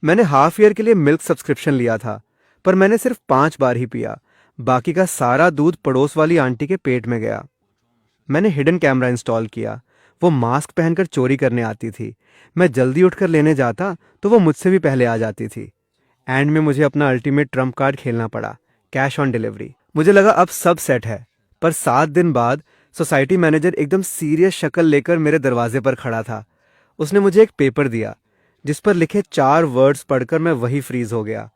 मैंने half year के लिए मिल्क सब्सक्रिप्शन लिया था, पर मैंने सिर्फ 5 बार ही पिया। बाकी का सारा दूध पड़ोस वाली आंटी के पेट में गया। मैंने हिडन कैमरा इंस्टॉल किया। वो मास्क पहनकर चोरी करने आती थी। मैं जल्दी उठकर लेने जाता तो वो मुझसे भी पहले आ जाती थी। एंड में मुझे अपना अल्टीमेट ट्रम्प कार्ड खेलना पड़ा, कैश ऑन डिलीवरी। मुझे लगा अब सब सेट है, पर 7 दिन बाद सोसाइटी मैनेजर एकदम सीरियस शक्ल लेकर मेरे दरवाजे पर खड़ा था। उसने मुझे एक पेपर दिया जिस पर लिखे 4 वर्ड्स पढ़कर मैं वही फ्रीज हो गया।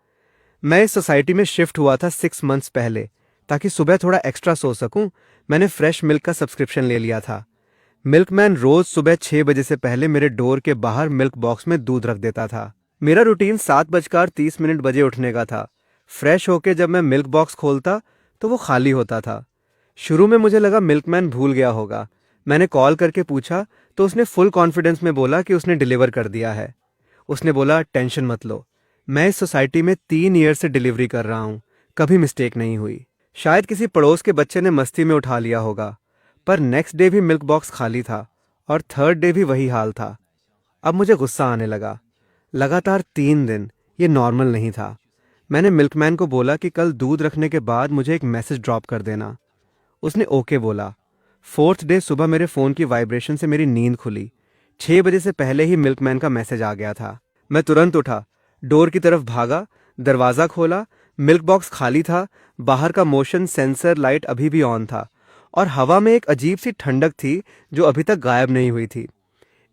मैं इस सोसाइटी में शिफ्ट हुआ था 6 मंथ्स पहले, ताकि सुबह थोड़ा एक्स्ट्रा सो सकूं। मैंने फ्रेश मिल्क का सब्सक्रिप्शन ले लिया था। मिल्कमैन रोज सुबह 6 बजे से पहले मेरे डोर के बाहर मिल्क बॉक्स में दूध रख देता था। मेरा रूटीन 7:30 बजे उठने का था। फ्रेश होके जब मैं मिल्क बॉक्स खोलता तो वो खाली होता था। शुरू में मुझे लगा मिल्कमैन भूल गया होगा। मैंने कॉल करके पूछा तो उसने फुल कॉन्फिडेंस में बोला कि उसने डिलीवर कर दिया है। उसने बोला, टेंशन मत लो, मैं इस सोसाइटी में 3 ईयर से डिलीवरी कर रहा हूँ, कभी मिस्टेक नहीं हुई। शायद किसी पड़ोस के बच्चे ने मस्ती में उठा लिया होगा। पर नेक्स्ट डे भी मिल्क बॉक्स खाली था और थर्ड डे भी वही हाल था। अब मुझे गुस्सा आने लगा। लगातार 3 दिन ये नॉर्मल नहीं था। मैंने मिल्कमैन को बोला कि कल दूध रखने के बाद मुझे एक मैसेज ड्रॉप कर देना। उसने ओके बोला। फोर्थ डे सुबह मेरे फ़ोन की वाइब्रेशन से मेरी नींद खुली। 6 बजे से पहले ही मिल्कमैन का मैसेज आ गया था। मैं तुरंत उठा, डोर की तरफ भागा, दरवाज़ा खोला। मिल्क बॉक्स खाली था। बाहर का मोशन सेंसर लाइट अभी भी ऑन था और हवा में एक अजीब सी ठंडक थी जो अभी तक गायब नहीं हुई थी।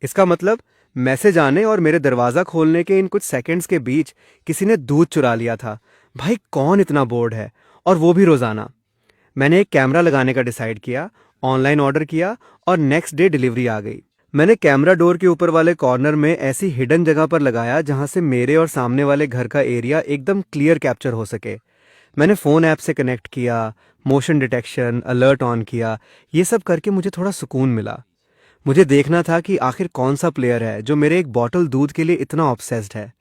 इसका मतलब मैसेज आने और मेरे दरवाज़ा खोलने के इन कुछ सेकंड्स के बीच किसी ने दूध चुरा लिया था। भाई कौन इतना बोर्ड है, और वो भी रोज़ाना। मैंने एक कैमरा लगाने का डिसाइड किया, ऑनलाइन ऑर्डर किया और नेक्स्ट डे डिलीवरी आ गई। मैंने कैमरा डोर के ऊपर वाले कॉर्नर में ऐसी हिडन जगह पर लगाया जहां से मेरे और सामने वाले घर का एरिया एकदम क्लियर कैप्चर हो सके। मैंने फ़ोन ऐप से कनेक्ट किया, मोशन डिटेक्शन, अलर्ट ऑन किया। ये सब करके मुझे थोड़ा सुकून मिला। मुझे देखना था कि आखिर कौन सा प्लेयर है जो मेरे एक बॉटल दूध के लिए इतना ऑब्सेस्ड है।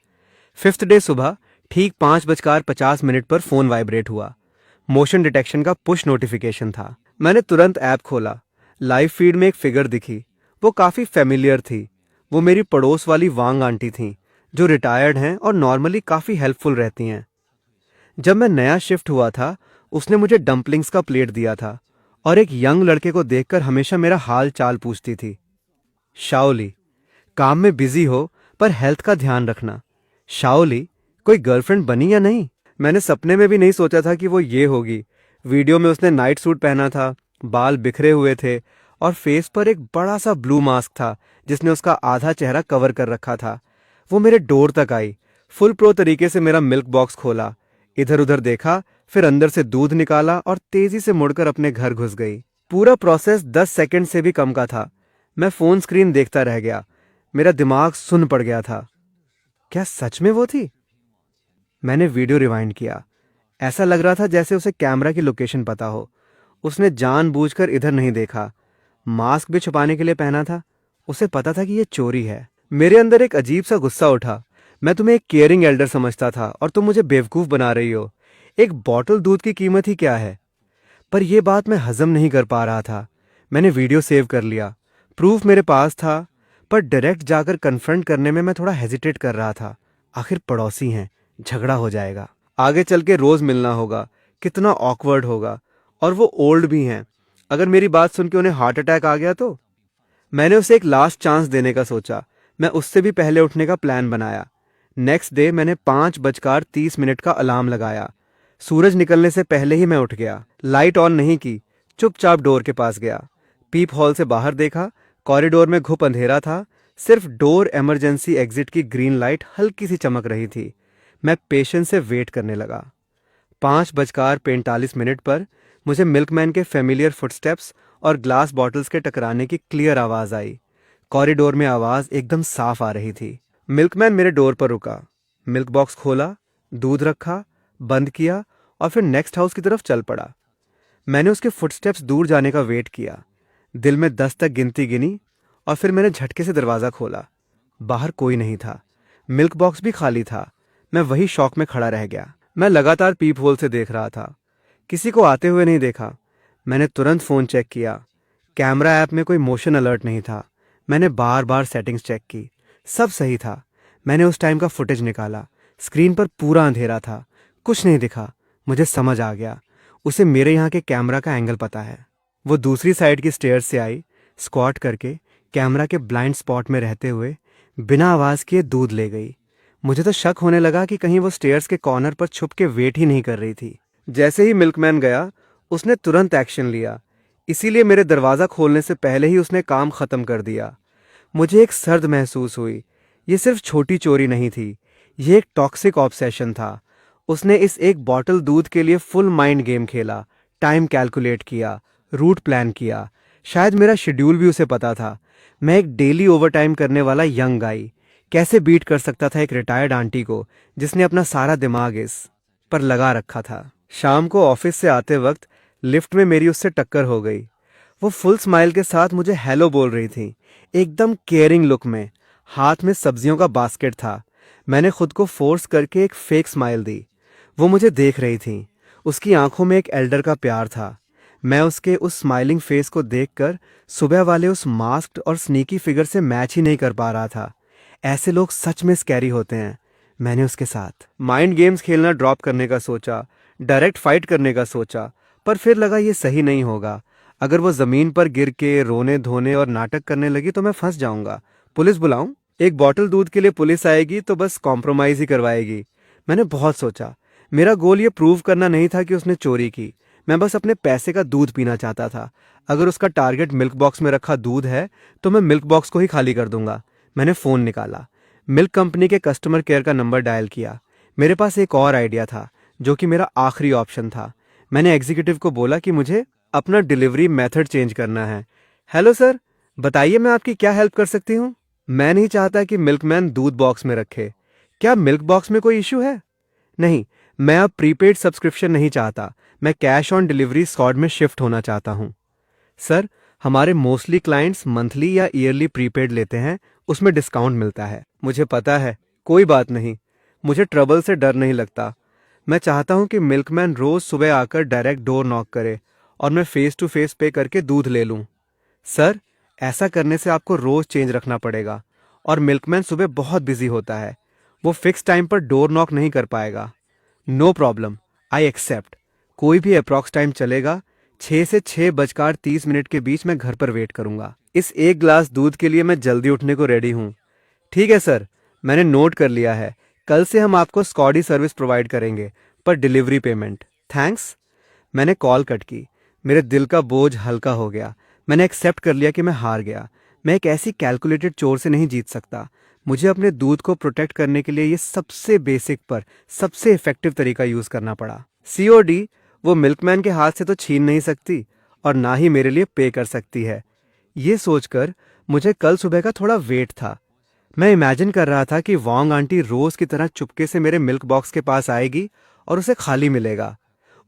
फिफ्थ डे सुबह ठीक 5:50 पर फ़ोन वाइब्रेट हुआ। मोशन डिटेक्शन का पुश नोटिफिकेशन था। मैंने तुरंत ऐप खोला। लाइव फीड में एक फिगर दिखी। वो काफ़ी फेमिलियर थी। वो मेरी पड़ोस वाली वांग आंटी थी, जो रिटायर्ड हैं और नॉर्मली काफ़ी हेल्पफुल रहती हैं। जब मैं नया शिफ्ट हुआ था, उसने मुझे डम्पलिंग्स का प्लेट दिया था और एक यंग लड़के को देखकर हमेशा मेरा हाल चाल पूछती थी। शाओली, काम में बिजी हो पर हेल्थ का ध्यान रखना। शाओली, कोई गर्लफ्रेंड बनी या नहीं? मैंने सपने में भी नहीं सोचा था कि वो ये होगी। वीडियो में उसने नाइट सूट पहना था, बाल बिखरे हुए थे और फेस पर एक बड़ा सा ब्लू मास्क था जिसने उसका आधा चेहरा कवर कर रखा था। वो मेरे डोर तक आई, फुल प्रो तरीके से मेरा मिल्क बॉक्स खोला, इधर उधर देखा, फिर अंदर से दूध निकाला और तेजी से मुड़कर अपने घर घुस गई। पूरा प्रोसेस 10 सेकंड से भी कम का था। मैं फोन स्क्रीन देखता रह गया। मेरा दिमाग सुन्न पड़ गया था। क्या सच में वो थी? मैंने वीडियो रिवाइंड किया। ऐसा लग रहा था जैसे उसे कैमरा की लोकेशन पता हो। उसने जानबूझकर इधर नहीं देखा। मास्क भी छुपाने के लिए पहना था। उसे पता था कि यह चोरी है। मेरे अंदर एक अजीब सा गुस्सा उठा। मैं तुम्हें एक केयरिंग एल्डर समझता था और तुम मुझे बेवकूफ बना रही हो। एक बॉटल दूध की कीमत ही क्या है? पर यह बात मैं हजम नहीं कर पा रहा था। मैंने वीडियो सेव कर लिया। प्रूफ मेरे पास था, पर डायरेक्ट जाकर कन्फ्रंट करने में मैं थोड़ा हेजिटेट कर रहा था। आखिर पड़ोसी हैं, झगड़ा हो जाएगा। आगे चल के रोज मिलना होगा, कितना ऑकवर्ड होगा। और वो ओल्ड भी हैं। अगर मेरी बात सुन के उन्हें हार्ट अटैक आ गया तो? मैंने उसे एक लास्ट चांस देने का सोचा। मैं उससे भी पहले उठने का प्लान बनाया। नेक्स्ट डे मैंने 5:30 का अलार्म लगाया। सूरज निकलने से पहले ही मैं उठ गया। लाइट ऑन नहीं की, चुपचाप डोर के पास गया। पीप हॉल से बाहर देखा। कॉरिडोर में घुप अंधेरा था। सिर्फ डोर इमरजेंसी एग्जिट की ग्रीन लाइट हल्की सी चमक रही थी। मैं पेशेंस से वेट करने लगा। 5:45 पर मुझे मिल्कमैन के फेमिलियर फुटस्टेप्स और ग्लास बॉटल्स के टकराने की क्लियर आवाज आई। कॉरिडोर में आवाज एकदम साफ आ रही थी। मिल्कमैन मेरे डोर पर रुका। मिल्क बॉक्स खोला, दूध रखा, बंद किया और फिर नेक्स्ट हाउस की तरफ चल पड़ा। मैंने उसके फुटस्टेप्स दूर जाने का वेट किया। दिल में 10 तक गिनती गिनी और फिर मैंने झटके से दरवाज़ा खोला। बाहर कोई नहीं था। मिल्क बॉक्स भी खाली था। मैं वही शॉक में खड़ा रह गया। मैं लगातार पीप होल से देख रहा था। किसी को आते हुए नहीं देखा। मैंने तुरंत फ़ोन चेक किया। कैमरा ऐप में कोई मोशन अलर्ट नहीं था। मैंने बार बार सेटिंग्स चेक की। सब सही था। मैंने उस टाइम का फुटेज निकाला। स्क्रीन पर पूरा अंधेरा था, कुछ नहीं दिखा। मुझे समझ आ गया, उसे मेरे यहाँ के कैमरा का एंगल पता है। वो दूसरी साइड की स्टेयर्स से आई, स्क्वाट करके कैमरा के ब्लाइंड स्पॉट में रहते हुए बिना आवाज़ किए दूध ले गई। मुझे तो शक होने लगा कि कहीं वो स्टेयर्स के कॉर्नर पर छुप के वेट ही नहीं कर रही थी। जैसे ही मिल्कमैन गया, उसने तुरंत एक्शन लिया, इसीलिए मेरे दरवाज़ा खोलने से पहले ही उसने काम ख़त्म कर दिया। मुझे एक सर्द महसूस हुई। ये सिर्फ छोटी चोरी नहीं थी, ये एक टॉक्सिक ऑब्सेशन था। उसने इस एक बॉटल दूध के लिए फुल माइंड गेम खेला, टाइम कैलकुलेट किया, रूट प्लान किया। शायद मेरा शेड्यूल भी उसे पता था। मैं एक डेली ओवरटाइम करने वाला यंग गाई कैसे बीट कर सकता था एक रिटायर्ड आंटी को जिसने अपना सारा दिमाग इस पर लगा रखा था। शाम को ऑफिस से आते वक्त लिफ्ट में मेरी उससे टक्कर हो गई। वो फुल स्माइल के साथ मुझे हेलो बोल रही थी, एकदम केयरिंग लुक में। हाथ में सब्जियों का बास्केट था। मैंने खुद को फोर्स करके एक फेक स्माइल दी। वो मुझे देख रही थी, उसकी आंखों में एक एल्डर का प्यार था। मैं उसके उस स्माइलिंग फेस को देखकर सुबह वाले उस मास्क्ड और स्नीकी फिगर से मैच ही नहीं कर पा रहा था। ऐसे लोग सच में स्कैरी होते हैं। मैंने उसके साथ माइंड गेम्स खेलना ड्रॉप करने का सोचा, डायरेक्ट फाइट करने का सोचा, पर फिर लगा ये सही नहीं होगा। अगर वो जमीन पर गिर के रोने धोने और नाटक करने लगी तो मैं फंस जाऊंगा। पुलिस बुलाऊं? एक बॉटल दूध के लिए पुलिस आएगी तो बस कॉम्प्रोमाइज ही करवाएगी। मैंने बहुत सोचा। मेरा गोल ये प्रूव करना नहीं था कि उसने चोरी की। मैं बस अपने पैसे का दूध पीना चाहता था। अगर उसका टारगेट मिल्क बॉक्स में रखा दूध है तो मैं मिल्क बॉक्स को ही खाली कर दूंगा। मैंने फ़ोन निकाला, मिल्क कंपनी के कस्टमर केयर का नंबर डायल किया। मेरे पास एक और आइडिया था जो कि मेरा आखिरी ऑप्शन था। मैंने एग्जीक्यूटिव को बोला कि मुझे अपना डिलीवरी मेथड चेंज करना है। हेलो सर, बताइए मैं आपकी क्या हेल्प कर सकती हूँ? मैं नहीं चाहता कि मिल्कमैन दूध बॉक्स में रखे। क्या मिल्क बॉक्स में कोई इशू है? नहीं, मैं अब प्रीपेड सब्सक्रिप्शन नहीं चाहता। मैं कैश ऑन डिलीवरी स्क्वाड में शिफ्ट होना चाहता हूँ। सर, हमारे मोस्टली क्लाइंट्स मंथली या ईयरली प्रीपेड लेते हैं, उसमें डिस्काउंट मिलता है। मुझे पता है, कोई बात नहीं। मुझे ट्रबल से डर नहीं लगता। मैं चाहता हूँ कि मिल्कमैन रोज सुबह आकर डायरेक्ट डोर नॉक करे और मैं फेस टू फेस पे करके दूध ले लूँ। सर, ऐसा करने से आपको रोज चेंज रखना पड़ेगा और मिल्कमैन सुबह बहुत बिजी होता है। वो फिक्स टाइम पर डोर नॉक नहीं कर पाएगा। No problem, I accept. कोई भी अप्रॉक्स टाइम चलेगा। 6 से 6:30 के बीच मैं घर पर वेट करूंगा। इस एक ग्लास दूध के लिए मैं जल्दी उठने को रेडी हूँ। ठीक है सर, मैंने नोट कर लिया है। कल से हम आपको स्कॉडी सर्विस प्रोवाइड करेंगे, पर डिलीवरी पेमेंट। थैंक्स। मैंने कॉल कट की। मेरे दिल का बोझ हल्का हो गया। मैंने एक्सेप्ट कर लिया कि मैं हार गया। मैं एक ऐसी कैलकुलेटेड चोर से नहीं जीत सकता। मुझे अपने दूध को प्रोटेक्ट करने के लिए ये सबसे बेसिक पर सबसे इफेक्टिव तरीका यूज करना पड़ा। सीओडी वो मिल्कमैन के हाथ से तो छीन नहीं सकती और ना ही मेरे लिए पे कर सकती है। ये सोचकर मुझे कल सुबह का थोड़ा वेट था। मैं इमेजिन कर रहा था कि वोंग आंटी रोज की तरह चुपके से मेरे मिल्क बॉक्स के पास आएगी और उसे खाली मिलेगा।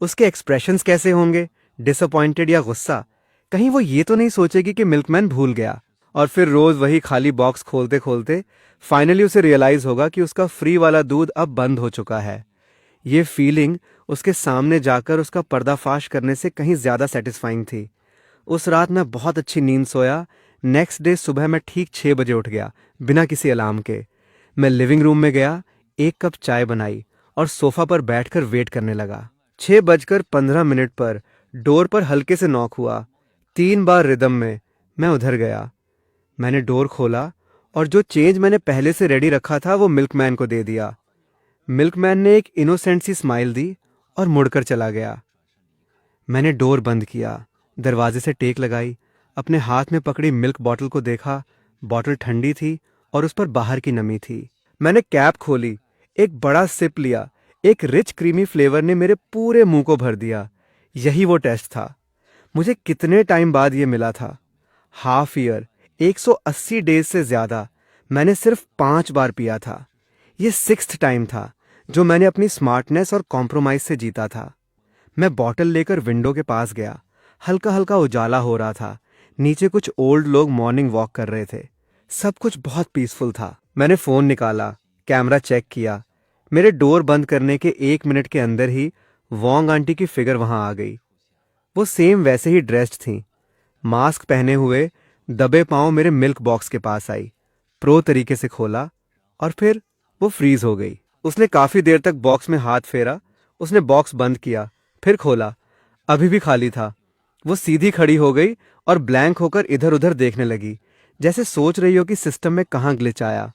उसके एक्सप्रेशंस कैसे होंगे, डिसअपॉइंटेड या गुस्सा? कहीं वो ये तो नहीं सोचेगी कि मिल्कमैन भूल गया। और फिर रोज वही खाली बॉक्स खोलते खोलते फाइनली उसे रियलाइज होगा कि उसका फ्री वाला दूध अब बंद हो चुका है। ये फीलिंग उसके सामने जाकर उसका पर्दाफाश करने से कहीं ज्यादा सेटिस्फाइंग थी। उस रात मैं बहुत अच्छी नींद सोया। नेक्स्ट डे सुबह मैं ठीक 6 बजे उठ गया, बिना किसी अलार्म के। मैं लिविंग रूम में गया, एक कप चाय बनाई और सोफा पर बैठकर वेट करने लगा। 6:15 पर डोर पर हल्के से नॉक हुआ। 3 बार रिदम में। मैं उधर गया। मैंने डोर खोला और जो चेंज मैंने पहले से रेडी रखा था वो मिल्कमैन को दे दिया। मिल्कमैन ने एक इनोसेंट सी स्माइल दी और मुड़कर चला गया। मैंने डोर बंद किया, दरवाजे से टेक लगाई, अपने हाथ में पकड़ी मिल्क बॉटल को देखा। बॉटल ठंडी थी और उस पर बाहर की नमी थी। मैंने कैप खोली, एक बड़ा सिप लिया। एक रिच क्रीमी फ्लेवर ने मेरे पूरे मुंह को भर दिया। यही वो टेस्ट था। मुझे कितने टाइम बाद ये मिला था? हाफ ईयर, 180 डेज से ज्यादा। मैंने सिर्फ 5 बार पिया था। ये सिक्स्थ टाइम था जो मैंने अपनी स्मार्टनेस और कॉम्प्रोमाइज से जीता था। मैं बॉटल लेकर विंडो के पास गया। हल्का हल्का उजाला हो रहा था। नीचे कुछ ओल्ड लोग मॉर्निंग वॉक कर रहे थे। सब कुछ बहुत पीसफुल था। मैंने फोन निकाला, कैमरा चेक किया। मेरे डोर बंद करने के 1 मिनट के अंदर ही वोंग आंटी की फिगर वहां आ गई। वो सेम वैसे ही ड्रेस्ड थी, मास्क पहने हुए, दबे पांव मेरे मिल्क बॉक्स के पास आई। प्रो तरीके से खोला और फिर वो फ्रीज हो गई। उसने काफी देर तक बॉक्स में हाथ फेरा। उसने बॉक्स बंद किया, फिर खोला। अभी भी खाली था। वो सीधी खड़ी हो गई और ब्लैंक होकर इधर उधर देखने लगी, जैसे सोच रही हो कि सिस्टम में कहाँ ग्लिच आया।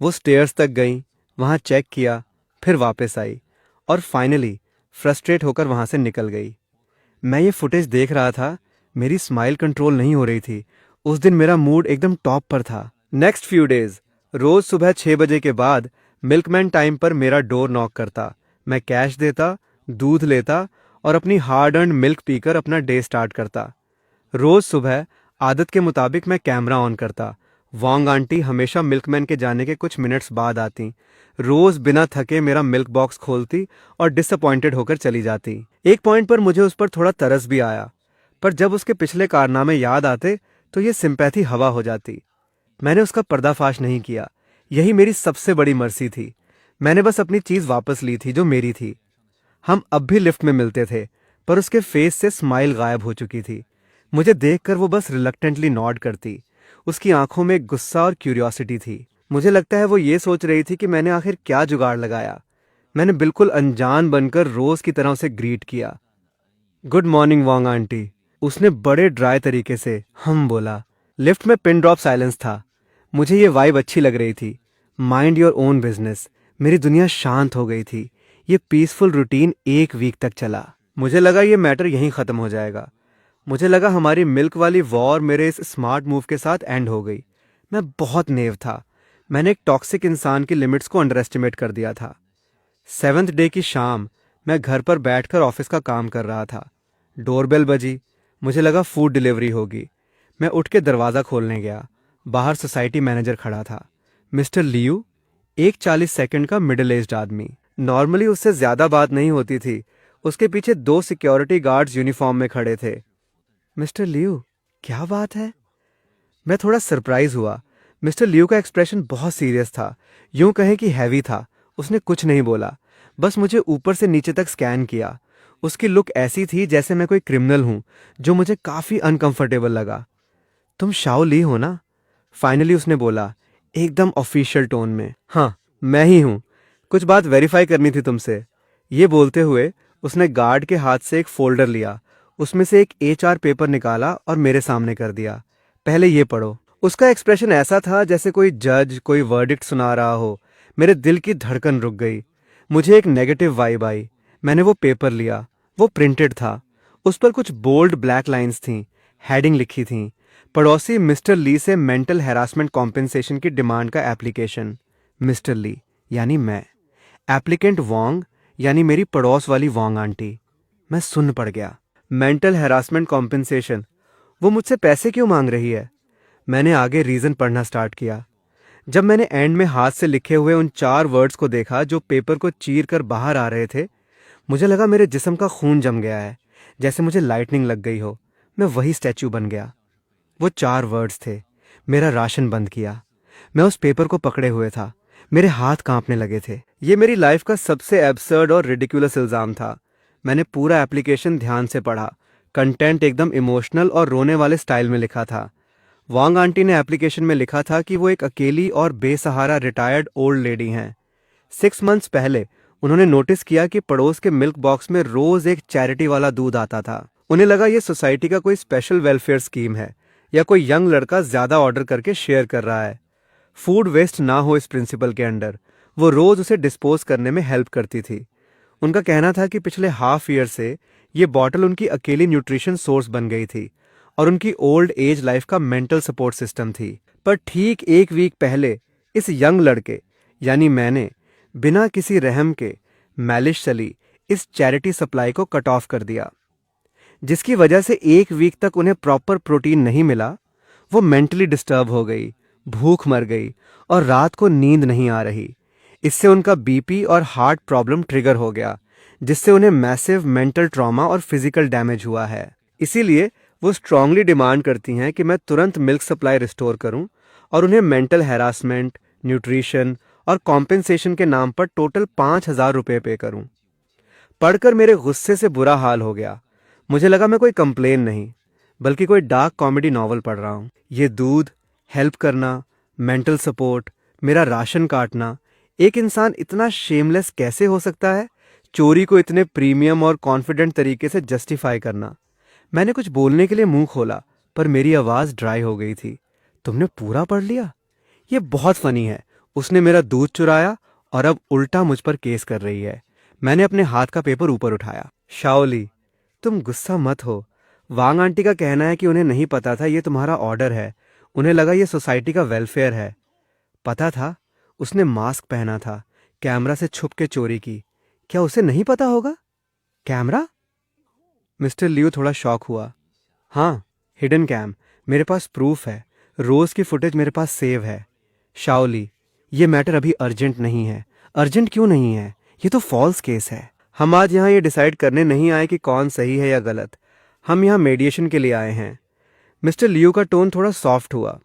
वो स्टेयर्स तक गई, वहां चेक किया, फिर वापस आई और फाइनली फ्रस्ट्रेट होकर वहां से निकल गई। मैं ये फुटेज देख रहा था, मेरी स्माइल कंट्रोल नहीं हो रही थी। उस दिन मेरा मूड एकदम टॉप पर था। नेक्स्ट फ्यू डेज रोज सुबह 6 बजे के बाद मिल्कमैन टाइम पर मेरा डोर नॉक करता। मैं कैश देता, दूध लेता और अपनी हार्ड अर्न्ड मिल्क पीकर अपना डे स्टार्ट करता। रोज सुबह आदत के मुताबिक मैं कैमरा ऑन करता। वांग आंटी हमेशा मिल्कमैन के जाने के कुछ मिनट्स बाद आती। रोज बिना थके मेरा मिल्क बॉक्स खोलती और डिसअपॉइंटेड होकर चली जाती। एक पॉइंट पर मुझे उस पर थोड़ा तरस भी आया, पर जब उसके पिछले कारनामे याद आते तो ये सिंपैथी हवा हो जाती। मैंने उसका पर्दाफाश नहीं किया, यही मेरी सबसे बड़ी मर्सी थी। मैंने बस अपनी चीज वापस ली थी जो मेरी थी। हम अब भी लिफ्ट में मिलते थे, पर उसके फेस से स्माइल गायब हो चुकी थी। मुझे देखकर वो बस रिलक्टेंटली नॉड करती। उसकी आंखों में गुस्सा और क्यूरियोसिटी थी। मुझे लगता है वो ये सोच रही थी कि मैंने आखिर क्या जुगाड़ लगाया। मैंने बिल्कुल अनजान बनकर रोज की तरह उसे ग्रीट किया। गुड मॉर्निंग वांग आंटी, उसने बड़े ड्राई तरीके से हम बोला। लिफ्ट में पिन ड्रॉप साइलेंस था। मुझे ये वाइब अच्छी लग रही थी। Mind your own business. मेरी दुनिया शांत हो गई थी। ये पीसफुल रूटीन 1 वीक तक चला। मुझे लगा ये मैटर यहीं खत्म हो जाएगा। मुझे लगा हमारी मिल्क वाली वॉर मेरे इस स्मार्ट मूव के साथ एंड हो गई। मैं बहुत नेव था। मैंने एक टॉक्सिक इंसान की लिमिट्स को अंडर एस्टिमेट कर दिया था। 7th डे की शाम मैं घर पर बैठकर ऑफिस का काम कर रहा था। डोरबेल बजी। मुझे लगा फूड डिलीवरी होगी। मैं उठ के दरवाज़ा खोलने गया। बाहर सोसाइटी मैनेजर खड़ा था, मिस्टर लियू, एक 40 सेकंड का मिडिल एज्ड आदमी। नॉर्मली उससे ज्यादा बात नहीं होती थी। उसके पीछे 2 सिक्योरिटी गार्ड्स यूनिफॉर्म में खड़े थे। मिस्टर लियू, क्या बात है? मैं थोड़ा सरप्राइज हुआ। मिस्टर लियू का एक्सप्रेशन बहुत सीरियस था, यूं कहें कि हैवी था। उसने कुछ नहीं बोला, बस मुझे ऊपर से नीचे तक स्कैन किया। उसकी लुक ऐसी थी जैसे मैं कोई क्रिमिनल हूं, जो मुझे काफी अनकंफर्टेबल लगा। तुम शाओ ली हो ना? फाइनली उसने बोला, एकदम ऑफिशियल टोन में। हाँ, मैं ही हूं। कुछ बात वेरीफाई करनी थी तुमसे। ये बोलते हुए उसने गार्ड के हाथ से एक फोल्डर लिया। उसमें से एक HR पेपर निकाला और मेरे सामने कर दिया। पहले ये पढ़ो। उसका एक्सप्रेशन ऐसा था जैसे कोई जज कोई वर्डिक्ट सुना रहा हो। मेरे दिल की धड़कन रुक गई। मुझे एक नेगेटिव वाइब आई। मैंने वो पेपर लिया। वो प्रिंटेड था। उस पर कुछ बोल्ड ब्लैक लाइंस थीं। हेडिंग लिखी थी, पड़ोसी मिस्टर ली से मेंटल हैरासमेंट कॉम्पेंसेशन की डिमांड का एप्लीकेशन। मिस्टर ली यानी मैं, एप्लीकेंट वांग यानी मेरी पड़ोस वाली वांग आंटी। मैं सुन पड़ गया। मेंटल हैरासमेंट कॉम्पेंसेशन, वो मुझसे पैसे क्यों मांग रही है? मैंने आगे रीजन पढ़ना स्टार्ट किया। जब मैंने एंड में हाथ से लिखे हुए उन 4 वर्ड्स को देखा जो पेपर को चीर कर बाहर आ रहे थे, मुझे लगा मेरे जिस्म का खून जम गया है, जैसे मुझे लाइटनिंग लग गई हो। मैं वही स्टैच्यू बन गया। वो 4 वर्ड्स थे, मेरा राशन बंद किया। मैं उस पेपर को पकड़े हुए था। मेरे हाथ कांपने लगे थे। ये मेरी लाइफ का सबसे एब्सर्ड और रिडिकुलस इल्जाम था। मैंने पूरा एप्लीकेशन ध्यान से पढ़ा। कंटेंट एकदम इमोशनल और रोने वाले स्टाइल में लिखा था। वांग आंटी ने एप्लीकेशन में लिखा था कि वो एक अकेली और बेसहारा रिटायर्ड ओल्ड लेडी हैं। 6 मंथ्स पहले उन्होंने नोटिस किया कि पड़ोस के मिल्क बॉक्स में रोज एक चैरिटी वाला दूध आता था। उन्हें लगा ये सोसाइटी का कोई स्पेशल वेलफेयर स्कीम है, या कोई यंग लड़का ज्यादा ऑर्डर करके शेयर कर रहा है। फूड वेस्ट ना हो इस प्रिंसिपल के अंडर वो रोज उसे डिस्पोज करने में हेल्प करती थी। उनका कहना था कि पिछले हाफ ईयर से ये बॉटल उनकी अकेली न्यूट्रिशन सोर्स बन गई थी और उनकी ओल्ड एज लाइफ का मेंटल सपोर्ट सिस्टम थी। पर ठीक 1 वीक पहले इस यंग लड़के यानी मैंने बिना किसी रहम के मैलिश चली इस चैरिटी सप्लाई को कट ऑफ कर दिया, जिसकी वजह से 1 वीक तक उन्हें प्रॉपर प्रोटीन नहीं मिला। वो मेंटली डिस्टर्ब हो गई, भूख मर गई और रात को नींद नहीं आ रही। इससे उनका बीपी और हार्ट प्रॉब्लम ट्रिगर हो गया, जिससे उन्हें मैसिव मेंटल ट्रॉमा और फिजिकल डैमेज हुआ है। इसीलिए वो स्ट्रांगली डिमांड करती हैं कि मैं तुरंत मिल्क सप्लाई रिस्टोर करूं और उन्हें मेंटल हैरासमेंट, न्यूट्रिशन और कॉम्पेंसेशन के नाम पर टोटल 5,000 रुपये पे करूं। पढ़कर मेरे गुस्से से बुरा हाल हो गया। मुझे लगा मैं कोई कंप्लेन नहीं, बल्कि कोई डार्क कॉमेडी नॉवल पढ़ रहा हूं। ये दूध, हेल्प करना, मेंटल सपोर्ट मेरा राशन काटना। एक इंसान इतना शेमलेस कैसे हो सकता है? चोरी को इतने प्रीमियम और कॉन्फिडेंट तरीके से जस्टिफाई करना। मैंने कुछ बोलने के लिए मुंह खोला, पर मेरी आवाज ड्राई हो गई थी। तुमने पूरा पढ़ लिया? ये बहुत फनी है। उसने मेरा दूध चुराया और अब उल्टा मुझ पर केस कर रही है। मैंने अपने हाथ का पेपर ऊपर उठाया। शाओली, तुम गुस्सा मत हो। वांग आंटी का कहना है कि उन्हें नहीं पता था ये तुम्हारा ऑर्डर है। उन्हें लगा ये सोसाइटी का वेलफेयर है। पता था? उसने मास्क पहना था, कैमरा से छुप के चोरी की। क्या उसे नहीं पता होगा? कैमरा? मिस्टर लियो थोड़ा शॉक हुआ। हाँ, हिडन कैम। मेरे पास प्रूफ है। रोज की फुटेज मेरे पास सेव है। शाओली, ये मैटर अभी अर्जेंट नहीं है। अर्जेंट क्यों नहीं है? ये तो फॉल्स केस है। हम आज यहाँ ये डिसाइड करने नहीं आए कि कौन सही है या गलत। हम यहाँ मेडिएशन के लिए आए हैं। मिस्टर लियो का टोन थोड़ा सॉफ्ट हुआ।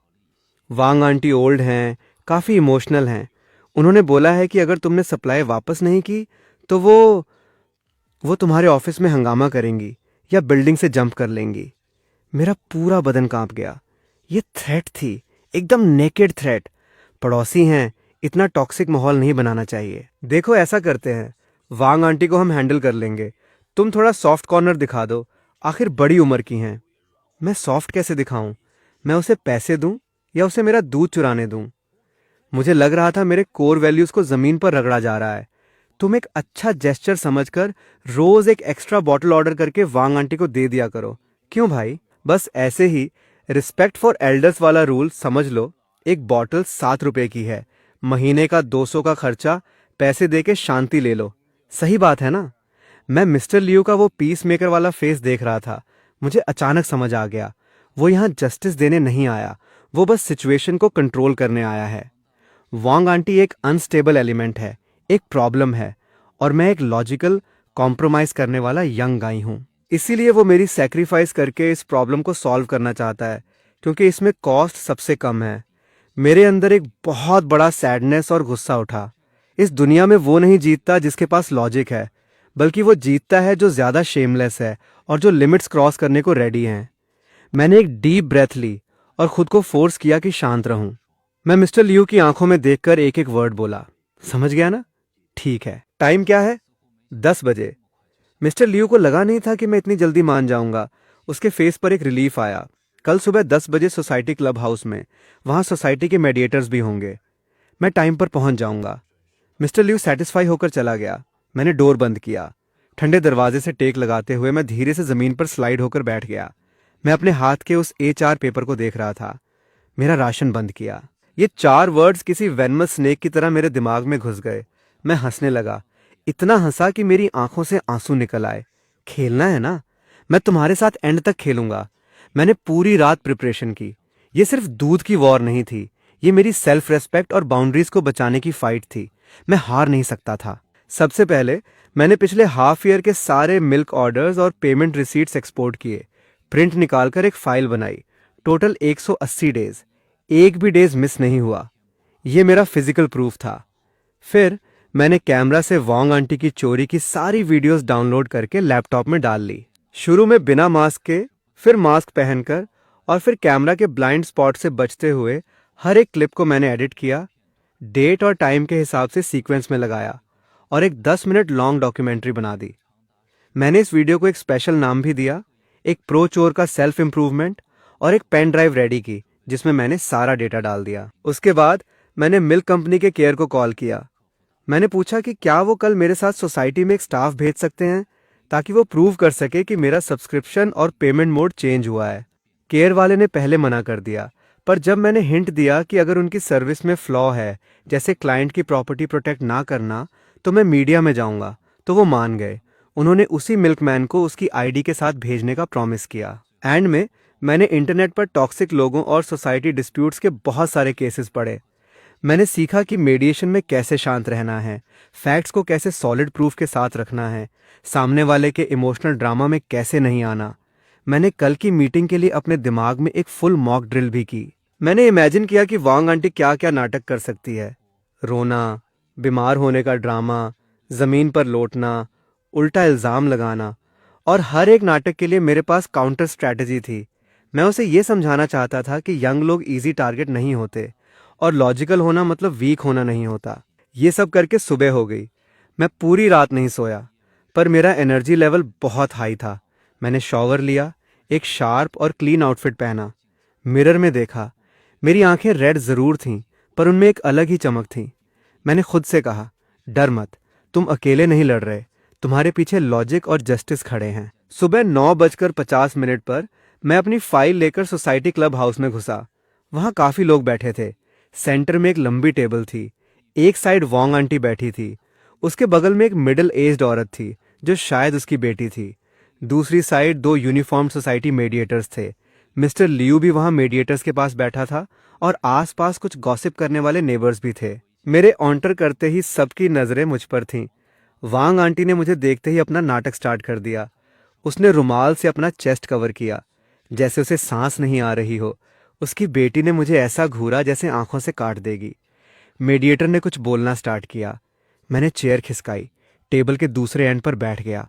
वांग आंटी ओल्ड हैं, काफ़ी इमोशनल हैं। उन्होंने बोला है कि अगर तुमने सप्लाई वापस नहीं की तो वो तुम्हारे ऑफिस में हंगामा करेंगी या बिल्डिंग से जंप कर लेंगी। मेरा पूरा बदन कांप गया। ये थ्रेट थी, एकदम नेकेड थ्रेट। पड़ोसी हैं, इतना टॉक्सिक माहौल नहीं बनाना चाहिए। देखो, ऐसा करते हैं, वांग आंटी को हम हैंडल कर लेंगे। तुम थोड़ा सॉफ्ट कॉर्नर दिखा दो, आखिर बड़ी उम्र की हैं। मैं सॉफ्ट कैसे दिखाऊं? मैं उसे पैसे दूं या उसे मेरा दूध चुराने दूं? मुझे लग रहा था मेरे कोर वैल्यूज को जमीन पर रगड़ा जा रहा है। तुम एक अच्छा जेस्चर समझकर रोज एक एक्स्ट्रा बॉटल ऑर्डर करके वांग आंटी को दे दिया करो। क्यों भाई? बस ऐसे ही रिस्पेक्ट फॉर एल्डर्स वाला रूल समझ लो। एक बॉटल 7 रुपए की है। महीने का 200 का खर्चा पैसे दे के शांति ले लो। सही बात है ना? मैं मिस्टर लियो का वो पीस मेकर वाला फेस देख रहा था। मुझे अचानक समझ आ गया, वो यहाँ जस्टिस देने नहीं आया, वो बस सिचुएशन को कंट्रोल करने आया है। वांग आंटी एक अनस्टेबल एलिमेंट है, एक प्रॉब्लम है, और मैं एक लॉजिकल कॉम्प्रोमाइज करने वाला यंग गाई हूँ। इसीलिए वो मेरी सैक्रिफाइस करके इस प्रॉब्लम को सॉल्व करना चाहता है, क्योंकि इसमें कॉस्ट सबसे कम है। मेरे अंदर एक बहुत बड़ा सैडनेस और गुस्सा उठा। इस दुनिया में वो नहीं जीतता जिसके पास लॉजिक है, बल्कि वो जीतता है जो ज्यादा शेमलेस है और जो लिमिट्स क्रॉस करने को रेडी हैं। मैंने एक डीप ब्रेथ ली और खुद को फोर्स किया कि शांत रहूं। मैं मिस्टर लियो की आंखों में देखकर एक एक वर्ड बोला। समझ गया ना? ठीक है। टाइम क्या है? 10 बजे। मिस्टर लियो को लगा नहीं था कि मैं इतनी जल्दी मान जाऊंगा। उसके फेस पर एक रिलीफ आया। कल सुबह 10 बजे सोसाइटी क्लब हाउस में, वहां सोसाइटी के मेडिएटर्स भी होंगे। मैं टाइम पर पहुंच जाऊंगा। मिस्टर लियो सेटिस्फाई होकर चला गया। मैंने डोर बंद किया। ठंडे दरवाजे से टेक लगाते हुए मैं धीरे से जमीन पर स्लाइड होकर बैठ गया। मैं अपने हाथ के उस HR पेपर को देख रहा था। मेरा राशन बंद किया। ये 4 वर्ड्स किसी वेनमस स्नेक की तरह मेरे दिमाग में घुस गए। मैं हंसने लगा, इतना हंसा कि मेरी आंखों से आंसू निकल आए। खेलना है ना? मैं तुम्हारे साथ एंड तक खेलूंगा। मैंने पूरी रात प्रिपरेशन की। ये सिर्फ दूध की वॉर नहीं थी, ये मेरी सेल्फ रेस्पेक्ट और बाउंड्रीज को बचाने की फाइट थी। मैं हार नहीं सकता था। सबसे पहले मैंने पिछले हाफ ईयर के सारे मिल्क ऑर्डर्स और पेमेंट रिसीट्स एक्सपोर्ट किए। प्रिंट निकालकर एक फाइल बनाई। टोटल 180 डेज, एक भी डेज मिस नहीं हुआ। ये मेरा फिजिकल प्रूफ था। फिर मैंने कैमरा से वांग आंटी की चोरी की सारी वीडियोस डाउनलोड करके लैपटॉप में डाल ली। शुरू में बिना मास्क के, फिर मास्क पहनकर, और फिर कैमरा के ब्लाइंड स्पॉट से बचते हुए हर एक क्लिप को मैंने एडिट किया, डेट और टाइम के हिसाब से सीक्वेंस में लगाया और एक 10 मिनट लॉन्ग डॉक्यूमेंट्री बना दी। मैंने इस वीडियो को एक स्पेशल नाम भी दिया, एक प्रो चोर का सेल्फ इंप्रूवमेंट, और एक पेन ड्राइव रेडी की जिसमें मैंने सारा डेटा डाल दिया। उसके बाद मैंने मिल्क कंपनी के केयर को कॉल किया। मैंने पूछा कि क्या वो कल मेरे साथ सोसाइटी में एक स्टाफ भेज सकते हैं, ताकि वो प्रूव कर सके कि मेरा सब्सक्रिप्शन और पेमेंट मोड चेंज हुआ है। केयर वाले ने पहले मना कर दिया, पर जब मैंने हिंट दिया कि अगर उनकी सर्विस में फ्लॉ है, जैसे क्लाइंट की प्रॉपर्टी प्रोटेक्ट ना करना, तो मैं मीडिया में जाऊंगा, तो वो मान गए। उन्होंने उसी मिल्कमैन को उसकी आईडी के साथ भेजने का प्रॉमिस किया। एंड में मैंने इंटरनेट पर टॉक्सिक लोगों और सोसाइटी डिस्प्यूट्स के बहुत सारे केसेस पढ़े। मैंने सीखा कि मेडिएशन में कैसे शांत रहना है, फैक्ट्स को कैसे सॉलिड प्रूफ के साथ रखना है, सामने वाले के इमोशनल ड्रामा में कैसे नहीं आना। मैंने कल की मीटिंग के लिए अपने दिमाग में एक फुल मॉक ड्रिल भी की। मैंने इमेजिन किया कि वांग आंटी क्या क्या नाटक कर सकती है। रोना, बीमार होने का ड्रामा, जमीन पर लौटना, उल्टा इल्जाम लगाना, और हर एक नाटक के लिए मेरे पास काउंटर स्ट्रैटेजी थी। मैं उसे ये समझाना चाहता था कि यंग लोग इजी टारगेट नहीं होते, और लॉजिकल होना मतलब वीक होना नहीं होता। ये सब करके सुबह हो गई। मैं पूरी रात नहीं सोया, पर मेरा एनर्जी लेवल बहुत हाई था। मैंने शॉवर लिया, एक शार्प और क्लीन आउटफिट पहना, मिरर में देखा। मेरी आंखें रेड ज़रूर थीं, पर उनमें एक अलग ही चमक थी। मैंने खुद से कहा, डर मत, तुम अकेले नहीं लड़ रहे, तुम्हारे पीछे लॉजिक और जस्टिस खड़े हैं। सुबह 9:50 पर मैं अपनी फाइल लेकर सोसाइटी क्लब हाउस में घुसा। वहाँ काफ़ी लोग बैठे थे। सेंटर में एक लंबी टेबल थी। एक साइड वॉन्ग आंटी बैठी थी, उसके बगल में एक मिडिल एज्ड औरत थी जो शायद उसकी बेटी थी। दूसरी साइड 2 यूनिफॉर्म सोसाइटी मीडिएटर्स थे। मिस्टर लियू भी वहाँ मीडिएटर्स के पास बैठा था और आसपास कुछ गॉसिप करने वाले नेबर्स भी थे। मेरे ऑन्टर करते ही सबकी नज़रें मुझ पर थीं। वांग आंटी ने मुझे देखते ही अपना नाटक स्टार्ट कर दिया। उसने रुमाल से अपना चेस्ट कवर किया, जैसे उसे सांस नहीं आ रही हो। उसकी बेटी ने मुझे ऐसा घूरा जैसे आंखों से काट देगी। मीडिएटर ने कुछ बोलना स्टार्ट किया। मैंने चेयर खिसकाई, टेबल के दूसरे एंड पर बैठ गया,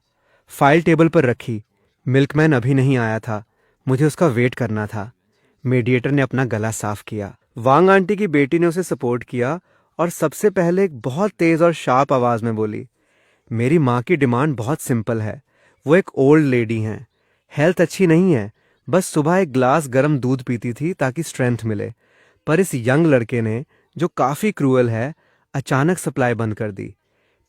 फाइल टेबल पर रखी। मिल्कमैन अभी नहीं आया था, मुझे उसका वेट करना था। मीडिएटर ने अपना गला साफ किया। वांग आंटी की बेटी ने उसे सपोर्ट किया और सबसे पहले एक बहुत तेज और शार्प आवाज में बोली, मेरी माँ की डिमांड बहुत सिंपल है। वो एक ओल्ड लेडी हैं, हेल्थ अच्छी नहीं है, बस सुबह एक ग्लास गर्म दूध पीती थी ताकि स्ट्रेंथ मिले। पर इस यंग लड़के ने, जो काफ़ी क्रूअल है, अचानक सप्लाई बंद कर दी।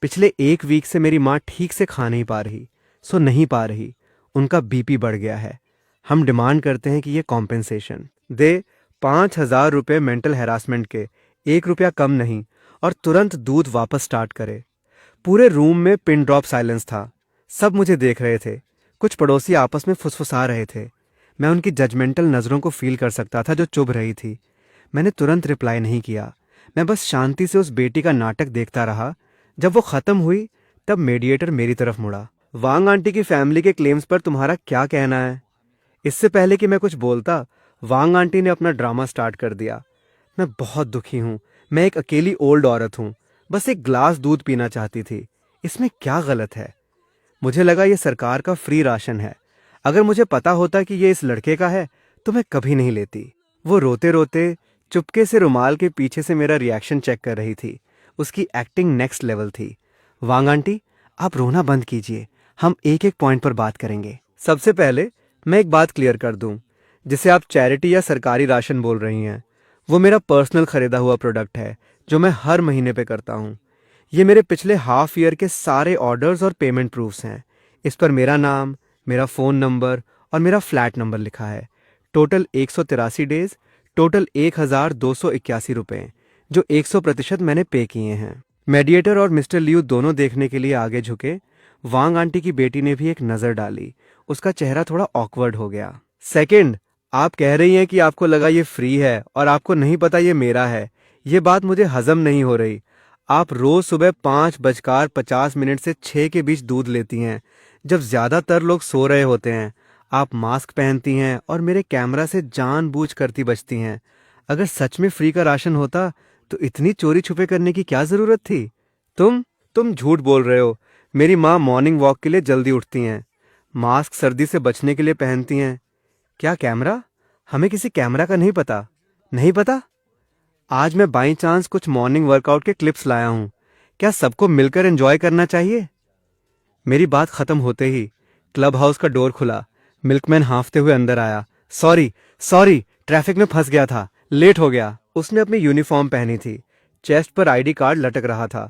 पिछले 1 वीक से मेरी माँ ठीक से खा नहीं पा रही, सो नहीं पा रही। उनका बीपी बढ़ गया है। हम डिमांड करते हैं कि ये कॉम्पेंसेशन दे, 5,000 रुपये मेंटल हैरासमेंट के, 1 रुपया कम नहीं, और तुरंत दूध वापस स्टार्ट करे। पूरे रूम में पिन ड्रॉप साइलेंस था। सब मुझे देख रहे थे। कुछ पड़ोसी आपस में फुसफुसा रहे थे। मैं उनकी जजमेंटल नज़रों को फील कर सकता था जो चुभ रही थी। मैंने तुरंत रिप्लाई नहीं किया। मैं बस शांति से उस बेटी का नाटक देखता रहा। जब वो ख़त्म हुई तब मीडिएटर मेरी तरफ मुड़ा। वांग आंटी की फैमिली के क्लेम्स पर तुम्हारा क्या कहना है? इससे पहले कि मैं कुछ बोलता, वांग आंटी ने अपना ड्रामा स्टार्ट कर दिया। मैं बहुत दुखी हूँ। मैं एक अकेली ओल्ड औरत हूँ, बस एक ग्लास दूध पीना चाहती थी। इसमें क्या गलत है? मुझे लगा ये सरकार का फ्री राशन है। अगर मुझे पता होता कि ये इस लड़के का है तो मैं कभी नहीं लेती। वो रोते रोते चुपके से रुमाल के पीछे से मेरा रिएक्शन चेक कर रही थी। उसकी एक्टिंग नेक्स्ट लेवल थी। वांग आंटी, आप रोना बंद कीजिए, हम एक एक पॉइंट पर बात करेंगे। सबसे पहले मैं एक बात क्लियर कर दूं, जिसे आप चैरिटी या सरकारी राशन बोल रही हैं, वो मेरा पर्सनल खरीदा हुआ प्रोडक्ट है जो मैं हर महीने पे करता हूँ। ये मेरे पिछले हाफ ईयर के सारे ऑर्डर्स और पेमेंट प्रूफ्स हैं। इस पर मेरा नाम, मेरा फ़ोन नंबर और मेरा फ्लैट नंबर लिखा है। टोटल 183 डेज, टोटल 1,281 रुपये, जो 100% मैंने पे किए हैं। मेडिएटर और मिस्टर लियू दोनों देखने के लिए आगे झुके। वांग आंटी की बेटी ने भी एक नज़र डाली। उसका चेहरा थोड़ा ऑकवर्ड हो गया। सेकंड, आप कह रही हैं कि आपको लगा ये फ्री है और आपको नहीं पता ये मेरा है। ये बात मुझे हजम नहीं हो रही। आप रोज सुबह 5:50 से 6 के बीच दूध लेती हैं, जब ज्यादातर लोग सो रहे होते हैं। आप मास्क पहनती हैं और मेरे कैमरा से जानबूझ करती बचती हैं। अगर सच में फ्री का राशन होता तो इतनी चोरी छुपे करने की क्या जरूरत थी? तुम झूठ बोल रहे हो। मेरी माँ मॉर्निंग वॉक के लिए जल्दी उठती हैं, मास्क सर्दी से बचने के लिए पहनती हैं। क्या कैमरा? हमें किसी कैमरा का नहीं पता। नहीं पता? आज मैं बाई चांस कुछ मॉर्निंग वर्कआउट के क्लिप्स लाया हूँ। क्या सबको मिलकर एंजॉय करना चाहिए? मेरी बात खत्म होते ही क्लब हाउस का डोर खुला। मिल्कमैन हांफते हुए अंदर आया। सॉरी सॉरी, ट्रैफिक में फंस गया था, लेट हो गया। उसने अपनी यूनिफॉर्म पहनी थी, चेस्ट पर आईडी कार्ड लटक रहा था।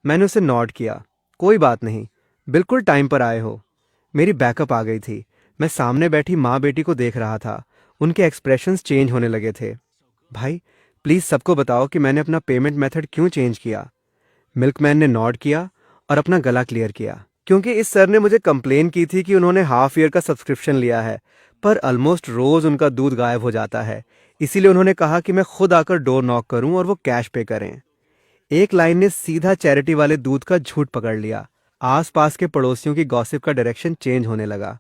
मैंने उसे नॉड किया। कोई बात नहीं, बिल्कुल टाइम पर आए हो। मेरी बैकअप आ गई थी। मैं सामने बैठी माँ बेटी को देख रहा था। उनके एक्सप्रेशंस चेंज होने लगे थे। भाई, प्लीज सबको बताओ कि मैंने अपना पेमेंट मेथड क्यों चेंज किया। मिल्कमैन ने नॉड किया और अपना गला क्लियर किया। क्योंकि इस सर ने मुझे कंप्लेन की थी कि उन्होंने हाफ ईयर का सब्सक्रिप्शन लिया है, पर ऑलमोस्ट रोज उनका दूध गायब हो जाता है। इसीलिए उन्होंने कहा कि मैं खुद आकर डोर नॉक करूं और वो कैश पे करें। एक लाइन ने सीधा चैरिटी वाले दूध का झूठ पकड़ लिया। आसपास के पड़ोसियों की गॉसिप का डायरेक्शन चेंज होने लगा।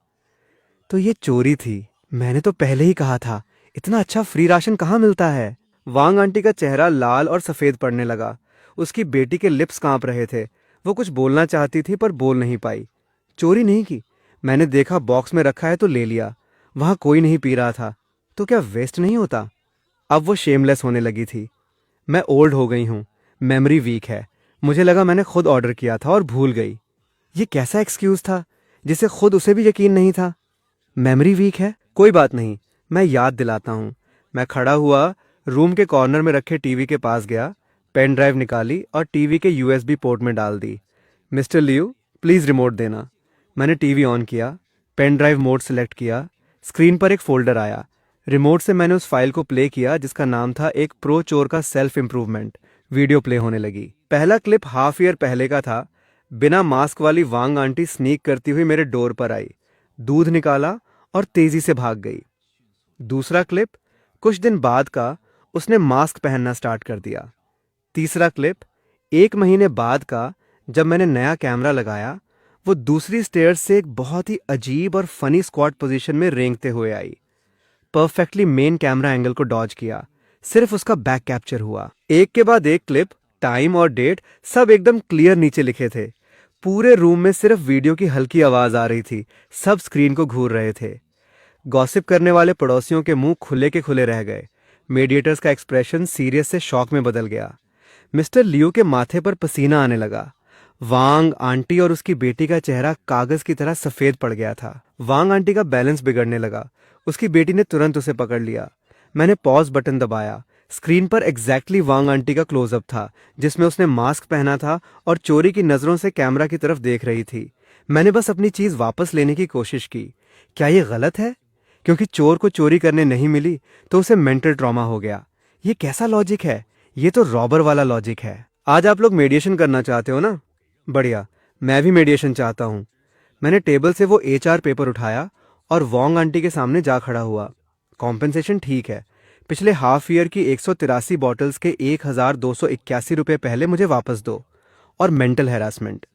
तो ये चोरी थी। मैंने तो पहले ही कहा था, इतना अच्छा फ्री राशन कहाँ मिलता है। वांग आंटी का चेहरा लाल और सफेद पड़ने लगा। उसकी बेटी के लिप्स कांप रहे थे। वो कुछ बोलना चाहती थी पर बोल नहीं पाई। चोरी नहीं की, मैंने देखा बॉक्स में रखा है तो ले लिया। वहां कोई नहीं पी रहा था, तो क्या वेस्ट नहीं होता? अब वो शेमलेस होने लगी थी। मैं ओल्ड हो गई हूँ, मेमोरी वीक है। मुझे लगा मैंने खुद ऑर्डर किया था और भूल गई। ये कैसा एक्सक्यूज था जिसे खुद उसे भी यकीन नहीं था। मेमोरी वीक है, कोई बात नहीं, मैं याद दिलाता हूँ। मैं खड़ा हुआ, रूम के कॉर्नर में रखे टीवी के पास गया, पेन ड्राइव निकाली और टीवी के यूएसबी पोर्ट में डाल दी। मिस्टर लियू, प्लीज़ रिमोट देना। मैंने टीवी ऑन किया, पेन ड्राइव मोड सेलेक्ट किया। स्क्रीन पर एक फोल्डर आया। रिमोट से मैंने उस फाइल को प्ले किया जिसका नाम था एक प्रो चोर का सेल्फ इम्प्रूवमेंट। वीडियो प्ले होने लगी। पहला क्लिप हाफ ईयर पहले का था। बिना मास्क वाली वांग आंटी स्नीक करती हुई मेरे डोर पर आई, दूध निकाला और तेजी से भाग गई। दूसरा क्लिप कुछ दिन बाद का, उसने मास्क पहनना स्टार्ट कर दिया। तीसरा क्लिप 1 महीने बाद का, जब मैंने नया कैमरा लगाया, वो दूसरी स्टेयर्स से एक बहुत ही अजीब और फनी स्क्वाट पोजीशन में रेंगते हुए आई। परफेक्टली मेन कैमरा एंगल को डॉज किया, सिर्फ उसका बैक कैप्चर हुआ। एक के बाद एक क्लिप, टाइम और डेट सब एकदम क्लियर नीचे लिखे थे। पूरे रूम में सिर्फ वीडियो की हल्की आवाज आ रही थी, सब स्क्रीन को घूर रहे थे। गॉसिप करने वाले पड़ोसियों के मुंह खुले के खुले रह गए। मीडिएटर्स का एक्सप्रेशन सीरियस से शॉक में बदल गया। मिस्टर लियो के माथे पर पसीना आने लगा। वांग आंटी और उसकी बेटी का चेहरा कागज की तरह सफेद पड़ गया था। वांग आंटी का बैलेंस बिगड़ने लगा। उसकी बेटी ने तुरंत उसे पकड़ लिया। मैंने पॉज बटन दबाया। स्क्रीन पर एग्जैक्टली वांग आंटी का क्लोजअप था, जिसमें उसने मास्क पहना था और चोरी की नजरों से कैमरा की तरफ देख रही थी। मैंने बस अपनी चीज वापस लेने की कोशिश की। क्या ये गलत है? क्योंकि चोर को चोरी करने नहीं मिली तो उसे मेंटल ट्रॉमा हो गया। ये कैसा लॉजिक है? ये तो रॉबर वाला लॉजिक है। आज आप लोग मेडिएशन करना चाहते हो ना? बढ़िया, मैं भी मेडिएशन चाहता हूँ। मैंने टेबल से वो एचआर पेपर उठाया और वांग आंटी के सामने जा खड़ा हुआ। कॉम्पेंसेशन ठीक है, पिछले हाफ ईयर की 183 बॉटल्स के 1281 रुपये पहले मुझे वापस दो। और मेंटल हैरासमेंट।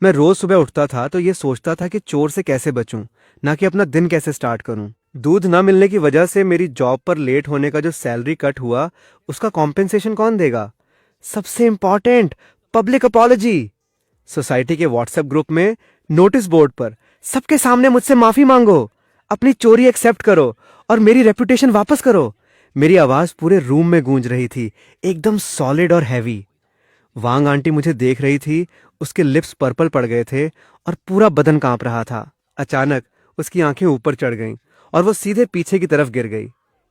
मैं रोज सुबह उठता था तो ये सोचता था कि चोर से कैसे बचूं, ना कि अपना दिन कैसे स्टार्ट करूं। दूध न मिलने की वजह से मेरी जॉब पर लेट होने का जो सैलरी कट हुआ, उसका कॉम्पेंसेशन कौन देगा? सबसे इंपॉर्टेंट, पब्लिक अपॉलजी। सोसाइटी के व्हाट्सएप ग्रुप में, नोटिस बोर्ड पर, सबके सामने मुझसे माफी मांगो, अपनी चोरी एक्सेप्ट करो और मेरी रेपुटेशन वापस करो। मेरी आवाज पूरे रूम में गूंज रही थी, एकदम सॉलिड और हैवी। वांग आंटी मुझे देख रही थी, उसके लिप्स पर्पल पड़ गए थे और पूरा बदन कांप रहा था। अचानक उसकी आंखें ऊपर चढ़ गईं और वो सीधे पीछे की तरफ गिर गई।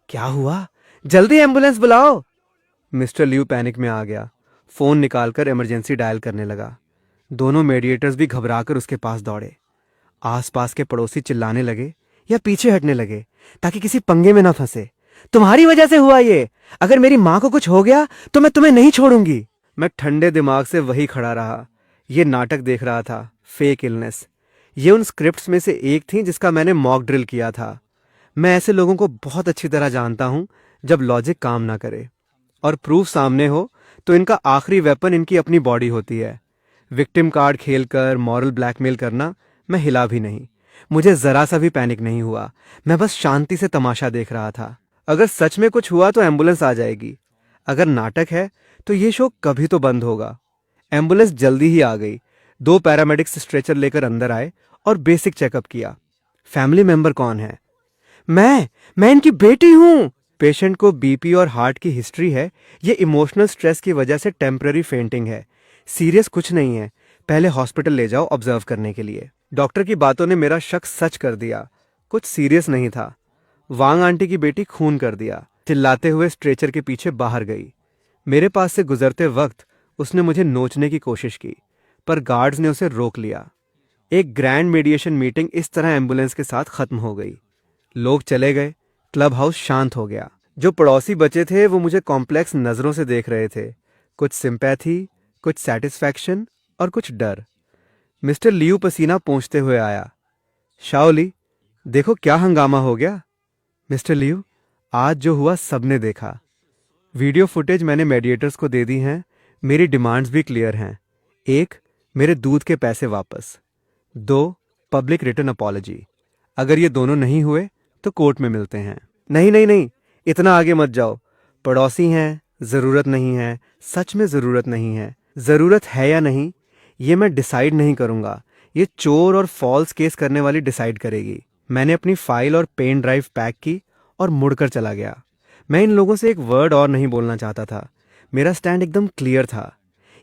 क्या हुआ? जल्दी एम्बुलेंस बुलाओ। मिस्टर लियू पैनिक में आ गया। फोन निकालकर इमरजेंसी डायल करने लगा। दोनों मेडिएटर्स भी घबराकर उसके पास दौड़े। आसपास के पड़ोसी चिल्लाने लगे या पीछे हटने लगे ताकि किसी पंगे में ना फंसे। तुम्हारी वजह से हुआ ये। अगर मेरी माँ को कुछ हो गया तो मैं तुम्हें नहीं छोड़ूंगी। मैं ठंडे दिमाग से वही खड़ा रहा। ये नाटक देख रहा था, फेक इलनेस। ये उन स्क्रिप्ट्स में से एक थी जिसका मैंने मॉक ड्रिल किया था। मैं ऐसे लोगों को बहुत अच्छी तरह जानता हूं जब लॉजिक काम ना करे और प्रूफ सामने हो तो इनका आखिरी वेपन इनकी अपनी बॉडी होती है। विक्टिम कार्ड खेलकर मॉरल ब्लैकमेल करना, मैं हिला भी नहीं। मुझे जरा सा भी पैनिक नहीं हुआ। मैं बस शांति से तमाशा देख रहा था। अगर सच में कुछ हुआ तो एम्बुलेंस आ जाएगी। अगर नाटक है तो ये शो कभी तो बंद होगा। एम्बुलेंस जल्दी ही आ गई। 2 पैरामेडिक्स स्ट्रेचर लेकर अंदर आए और बेसिक चेकअप किया। फैमिली मेंबर कौन है? मैं इनकी बेटी हूं। पेशेंट को बीपी और हार्ट की हिस्ट्री है। ये इमोशनल स्ट्रेस की वजह से टेम्पररी फेंटिंग है। सीरियस कुछ नहीं है, पहले हॉस्पिटल ले जाओ ऑब्जर्व करने के लिए। डॉक्टर की बातों ने मेरा शक सच कर दिया। कुछ सीरियस नहीं था। वांग आंटी की बेटी खून कर दिया। चिल्लाते हुए स्ट्रेचर के पीछे बाहर गई। मेरे पास से गुजरते वक्त उसने मुझे नोचने की कोशिश की, पर गार्ड्स ने उसे रोक लिया। एक ग्रैंड मेडिएशन मीटिंग इस तरह एम्बुलेंस के साथ खत्म हो गई। लोग चले गए, क्लब हाउस शांत हो गया। जो पड़ोसी बचे थे वो मुझे कॉम्प्लेक्स नजरों से देख रहे थे, कुछ सिंपैथी, कुछ सेटिस्फैक्शन और कुछ डर। मिस्टर लियू पसीना पोंछते हुए आया। शाओली, देखो क्या हंगामा हो गया। मिस्टर लियू, आज जो हुआ सबने देखा। वीडियो फुटेज मैंने मेडिएटर्स को दे दी हैं। मेरी डिमांड्स भी क्लियर हैं। 1, मेरे दूध के पैसे वापस। 2, पब्लिक रिटन अपॉलजी। अगर ये दोनों नहीं हुए तो कोर्ट में मिलते हैं। नहीं नहीं नहीं, इतना आगे मत जाओ। पड़ोसी हैं, जरूरत नहीं है। सच में जरूरत नहीं है। जरूरत है या नहीं, ये मैं डिसाइड नहीं करूंगा। ये चोर और फॉल्स केस करने वाली डिसाइड करेगी। मैंने अपनी फाइल और पेन ड्राइव पैक की और मुड़कर चला गया। मैं इन लोगों से एक वर्ड और नहीं बोलना चाहता था। मेरा स्टैंड एकदम क्लियर था।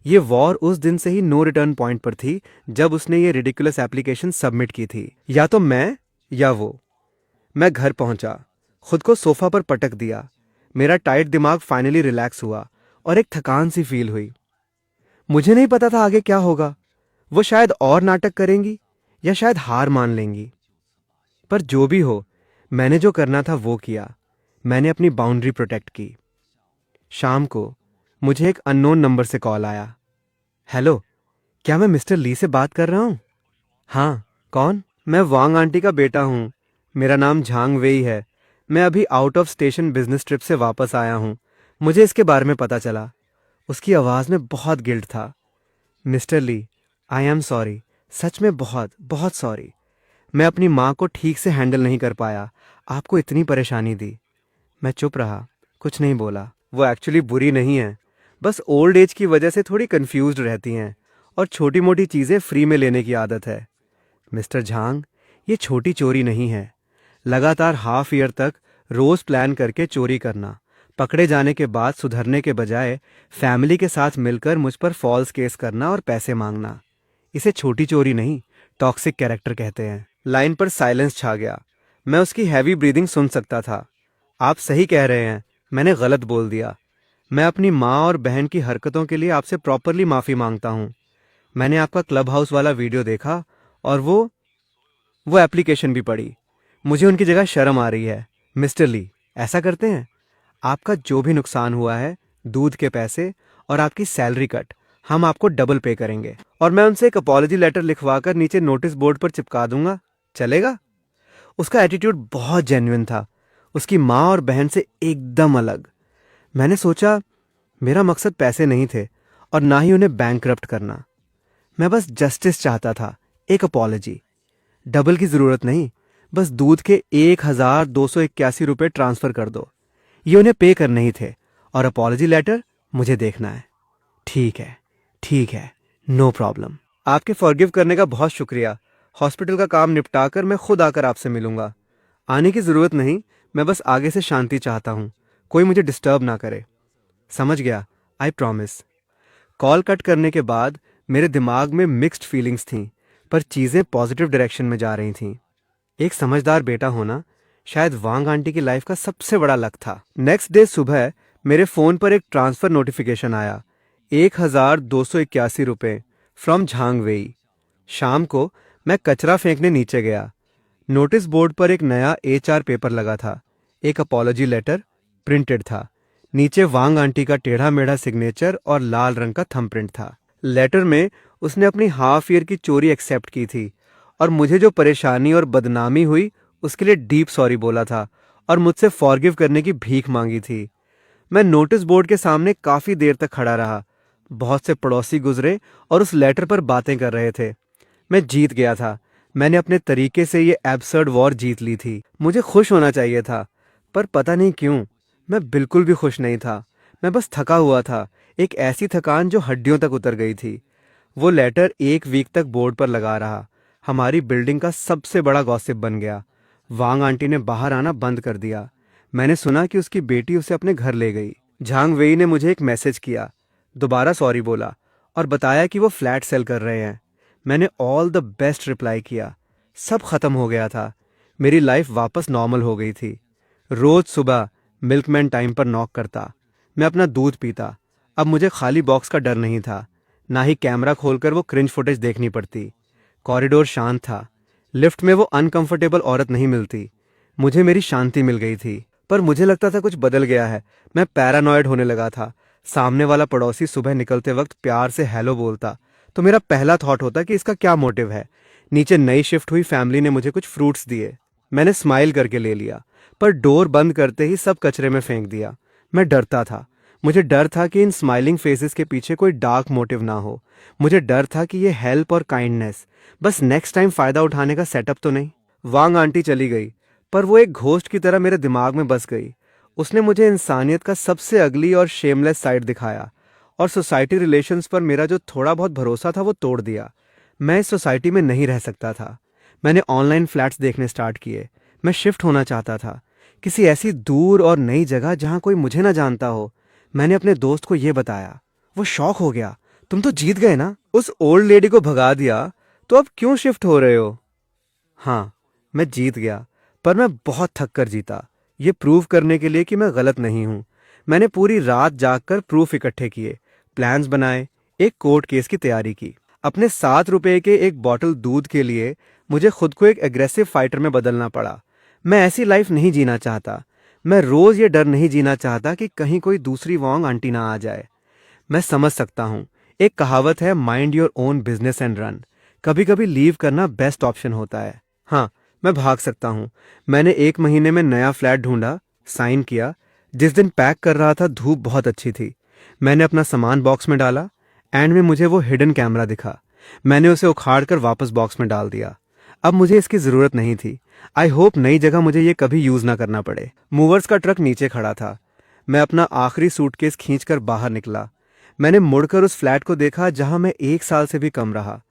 ये वॉर उस दिन से ही नो रिटर्न पॉइंट पर थी जब उसने ये रिडिकुलस एप्लीकेशन सबमिट की थी। या तो मैं या वो। मैं घर पहुंचा, खुद को सोफा पर पटक दिया। मेरा टाइट दिमाग फाइनली रिलैक्स हुआ और एक थकान सी फील हुई। मुझे नहीं पता था आगे क्या होगा। वो शायद और नाटक करेंगी या शायद हार मान लेंगी। पर जो भी हो, मैंने जो करना था वो किया। मैंने अपनी बाउंड्री प्रोटेक्ट की। शाम को मुझे एक अननोन नंबर से कॉल आया। हेलो, क्या मैं मिस्टर ली से बात कर रहा हूँ? हाँ, कौन? मैं वांग आंटी का बेटा हूँ। मेरा नाम झांग वेई है। मैं अभी out of station business trip से वापस आया हूँ। मुझे इसके बारे में पता चला। उसकी आवाज़ में बहुत गिल्ट था। Mister Lee, I am sorry. सच में बहुत बहुत सॉरी। मैं अपनी माँ को ठीक से हैंडल नहीं कर पाया, आपको इतनी परेशानी दी। मैं चुप रहा, कुछ नहीं बोला। वो एक्चुअली बुरी नहीं है, बस ओल्ड एज की वजह से थोड़ी कंफ्यूज्ड रहती हैं और छोटी मोटी चीज़ें फ्री में लेने की आदत है। मिस्टर झांग, ये छोटी चोरी नहीं है। लगातार हाफ ईयर तक रोज प्लान करके चोरी करना, पकड़े जाने के बाद सुधरने के बजाय फैमिली के साथ मिलकर मुझ पर फॉल्स केस करना और पैसे मांगना, इसे छोटी चोरी नहीं, टॉक्सिक कैरेक्टर कहते हैं। लाइन पर साइलेंस छा गया। मैं उसकी हैवी ब्रीदिंग सुन सकता था। आप सही कह रहे हैं, मैंने गलत बोल दिया। मैं अपनी माँ और बहन की हरकतों के लिए आपसे प्रॉपरली माफ़ी मांगता हूँ। मैंने आपका क्लब हाउस वाला वीडियो देखा और वो एप्लीकेशन भी पढ़ी। मुझे उनकी जगह शर्म आ रही है। मिस्टर ली, ऐसा करते हैं, आपका जो भी नुकसान हुआ है, दूध के पैसे और आपकी सैलरी कट, हम आपको डबल पे करेंगे। और मैं उनसे एक अपॉलजी लेटर लिखवाकर नीचे नोटिस बोर्ड पर चिपका दूंगा, चलेगा? उसका एटीट्यूड बहुत जेन्युइन था, उसकी माँ और बहन से एकदम अलग। मैंने सोचा, मेरा मकसद पैसे नहीं थे और ना ही उन्हें बैंकरप्ट करना। मैं बस जस्टिस चाहता था, एक अपॉलजी। डबल की जरूरत नहीं, बस दूध के 1281 रुपये ट्रांसफर कर दो। ये उन्हें पे करने ही थे और अपॉलजी लेटर मुझे देखना है। ठीक है, ठीक है, नो प्रॉब्लम। आपके फॉरगिव करने का बहुत शुक्रिया। हॉस्पिटल का काम निपटा कर मैं खुद आकर आपसे मिलूंगा। आने की जरूरत नहीं, मैं बस आगे से शांति चाहता हूँ, कोई मुझे डिस्टर्ब ना करे। समझ गया, आई प्रॉमिस। कॉल कट करने के बाद मेरे दिमाग में मिक्स्ड फीलिंग्स थीं, पर चीज़ें पॉजिटिव डायरेक्शन में जा रही थीं। एक समझदार बेटा होना शायद वांग आंटी की लाइफ का सबसे बड़ा लक था। नेक्स्ट डे सुबह मेरे फ़ोन पर एक ट्रांसफ़र नोटिफिकेशन आया, 1281 रुपये फ्रॉम झांग वेई। शाम को मैं कचरा फेंकने नीचे गया। नोटिस बोर्ड पर एक नया HR पेपर लगा था। एक अपॉलजी लेटर प्रिंटेड था। नीचे वांग आंटी का टेढ़ा मेढ़ा सिग्नेचर और लाल रंग का थंबप्रिंट था। लेटर में उसने अपनी हाफ ईयर की चोरी एक्सेप्ट की थी और मुझे जो परेशानी और बदनामी हुई उसके लिए डीप सॉरी बोला था और मुझसे फॉरगिव करने की भीख मांगी थी। मैं नोटिस बोर्ड के सामने काफी देर तक खड़ा रहा। बहुत से पड़ोसी गुजरे और उस लेटर पर बातें कर रहे थे। मैं जीत गया था। मैंने अपने तरीके से ये एब्सर्ड वॉर जीत ली थी। मुझे खुश होना चाहिए था, पर पता नहीं क्यों मैं बिल्कुल भी खुश नहीं था। मैं बस थका हुआ था, एक ऐसी थकान जो हड्डियों तक उतर गई थी। वो लेटर एक वीक तक बोर्ड पर लगा रहा। हमारी बिल्डिंग का सबसे बड़ा गॉसिप बन गया। वांग आंटी ने बाहर आना बंद कर दिया। मैंने सुना कि उसकी बेटी उसे अपने घर ले गई। झांग वेई ने मुझे एक मैसेज किया, दोबारा सॉरी बोला और बताया कि वो फ्लैट सेल कर रहे हैं। मैंने ऑल द बेस्ट रिप्लाई किया। सब खत्म हो गया था। मेरी लाइफ वापस नॉर्मल हो गई थी। रोज सुबह मिल्कमैन टाइम पर नॉक करता। मैं अपना दूध पीता। अब मुझे खाली बॉक्स का डर नहीं था, ना ही कैमरा खोलकर वो क्रिंज फुटेज देखनी पड़ती। कॉरिडोर शांत था। लिफ्ट में वो अनकंफर्टेबल औरत नहीं मिलती। मुझे मेरी शांति मिल गई थी। पर मुझे लगता था कुछ बदल गया है। मैं पैरानॉइड होने लगा था। सामने वाला पड़ोसी सुबह निकलते वक्त प्यार से हेलो बोलता तो मेरा पहला थॉट होता कि इसका क्या मोटिव है। नीचे नई शिफ्ट हुई फैमिली ने मुझे कुछ फ्रूट्स दिए। मैंने स्माइल करके ले लिया, पर डोर बंद करते ही सब कचरे में फेंक दिया। मैं डरता था। मुझे डर था कि इन स्माइलिंग फेसेस के पीछे कोई डार्क मोटिव ना हो। मुझे डर था कि ये हेल्प और काइंडनेस बस नेक्स्ट टाइम फायदा उठाने का सेटअप तो नहीं। वांग आंटी चली गई, पर वो एक घोस्ट की तरह मेरे दिमाग में बस गई। उसने मुझे इंसानियत का सबसे अगली और शेमलेस साइड दिखाया और सोसाइटी रिलेशंस पर मेरा जो थोड़ा बहुत भरोसा था वो तोड़ दिया। मैं इस सोसाइटी में नहीं रह सकता था। मैंने ऑनलाइन फ्लैट्स देखने स्टार्ट किए। मैं शिफ्ट होना चाहता था, किसी ऐसी दूर और नई जगह जहां कोई मुझे ना जानता हो। मैंने अपने दोस्त को ये बताया। वो शॉक हो गया। तुम तो जीत गए ना, उस ओल्ड लेडी को भगा दिया, तो अब क्यों शिफ्ट हो रहे हो? हाँ, मैं जीत गया, पर मैं बहुत थक कर जीता, ये प्रूव करने के लिए कि मैं गलत नहीं हूँ। मैंने पूरी रात जागकर प्रूफ इकट्ठे किए, प्लान्स बनाए, एक कोर्ट केस की तैयारी की। अपने 7 रुपए के एक बॉटल दूध के लिए मुझे खुद को एक एग्रेसिव फाइटर में बदलना पड़ा। मैं ऐसी लाइफ नहीं जीना चाहता। मैं रोज ये डर नहीं जीना चाहता कि कहीं कोई दूसरी वोंग आंटी ना आ जाए। मैं समझ सकता हूँ। एक कहावत है, mind your own business and run. कभी कभी लीव करना बेस्ट ऑप्शन होता है। हाँ, मैं भाग सकता हूँ। मैंने 1 महीने में नया फ्लैट ढूंढा, साइन किया। जिस दिन पैक कर रहा था धूप बहुत अच्छी थी। मैंने अपना सामान बॉक्स में डाला। एंड में मुझे वो हिडन कैमरा दिखा। मैंने उसे उखाड़ कर वापस बॉक्स में डाल दिया। अब मुझे इसकी जरूरत नहीं थी। आई होप नई जगह मुझे ये कभी यूज ना करना पड़े। मूवर्स का ट्रक नीचे खड़ा था। मैं अपना आखिरी सूटकेस खींचकर बाहर निकला। मैंने मुड़कर उस फ्लैट को देखा जहां मैं 1 साल से भी कम रहा।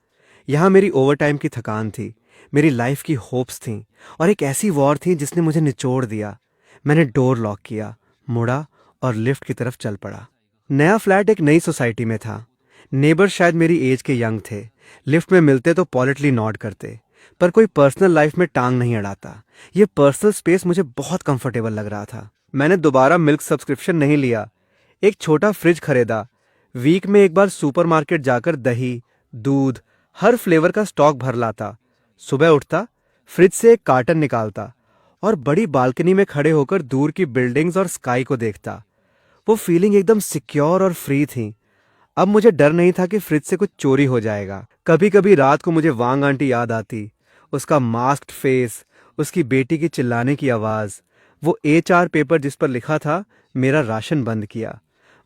यहाँ मेरी ओवरटाइम की थकान थी, मेरी लाइफ की होप्स थीं, और एक ऐसी वॉर थी जिसने मुझे निचोड़ दिया। मैंने डोर लॉक किया, मुड़ा और लिफ्ट की तरफ चल पड़ा। नया फ्लैट एक नई सोसाइटी में था। नेबर शायद मेरी एज के यंग थे। लिफ्ट में मिलते तो पॉलिटली नॉड करते, पर कोई पर्सनल लाइफ में टांग नहीं अड़ाता। ये पर्सनल स्पेस मुझे बहुत कंफर्टेबल लग रहा था। मैंने दोबारा मिल्क सब्सक्रिप्शन नहीं लिया। एक छोटा फ्रिज खरीदा। वीक में एक बार सुपरमार्केट जाकर दही, दूध, हर फ्लेवर का स्टॉक भर लाता। सुबह उठता, फ्रिज से एक कार्टन निकालता और बड़ी बालकनी में खड़े होकर दूर की बिल्डिंग्स और स्काई को देखता। वो फीलिंग एकदम सिक्योर और फ्री थी। अब मुझे डर नहीं था कि फ्रिज से कुछ चोरी हो जाएगा। कभी कभी रात को मुझे वांग आंटी याद आती, उसका मास्क्ड फेस, उसकी बेटी की चिल्लाने की आवाज, वो HR पेपर जिस पर लिखा था मेरा राशन बंद किया।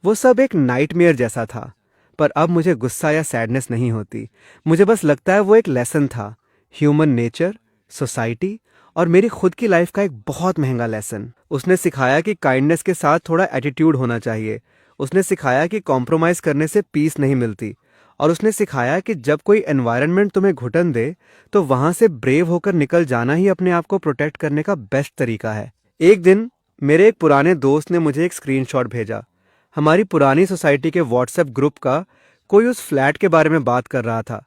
वो सब एक नाइटमेयर जैसा था। पर अब मुझे गुस्सा या सैडनेस नहीं होती। मुझे बस लगता है वो एक लेसन था, ह्यूमन नेचर, सोसाइटी और मेरी खुद की लाइफ का एक बहुत महंगा लेसन। उसने सिखाया कि काइंडनेस के साथ थोड़ा एटीट्यूड होना चाहिए। उसने सिखाया कि कॉम्प्रोमाइज करने से पीस नहीं मिलती। और उसने सिखाया कि जब कोई एनवायरनमेंट तुम्हें घुटन दे तो वहां से ब्रेव होकर निकल जाना ही अपने आप को प्रोटेक्ट करने का बेस्ट तरीका है। एक दिन मेरे एक पुराने दोस्त ने मुझे एक स्क्रीनशॉट भेजा। हमारी पुरानी सोसाइटी के व्हाट्सएप ग्रुप का कोई उस फ्लैट के बारे में बात कर रहा था।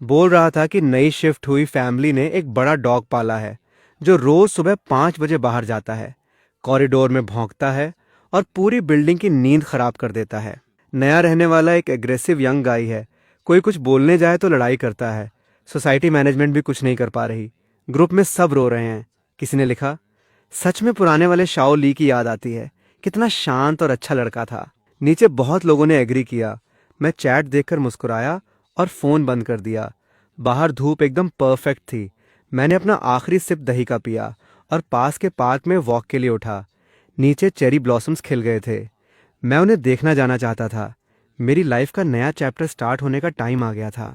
बोल रहा था कि नई शिफ्ट हुई फैमिली ने एक बड़ा डॉग पाला है जो रोज सुबह 5 बजे बाहर जाता है, कॉरिडोर में भौंकता है और पूरी बिल्डिंग की नींद खराब कर देता है। नया रहने वाला एक एग्रेसिव यंग गाय है। कोई कुछ बोलने जाए तो लड़ाई करता है। सोसाइटी मैनेजमेंट भी कुछ नहीं कर पा रही। ग्रुप में सब रो रहे हैं। किसी ने लिखा, सच में पुराने वाले शाओ ली की याद आती है, कितना शांत और अच्छा लड़का था। नीचे बहुत लोगों ने एग्री किया। मैं चैट देखकर मुस्कुराया और फोन बंद कर दिया। बाहर धूप एकदम परफेक्ट थी। मैंने अपना आखिरी सिप दही का पिया और पास के पार्क में वॉक के लिए उठा। नीचे चेरी ब्लॉसम्स खिल गए थे। मैं उन्हें देखना जाना चाहता था। मेरी लाइफ का नया चैप्टर स्टार्ट होने का टाइम आ गया था।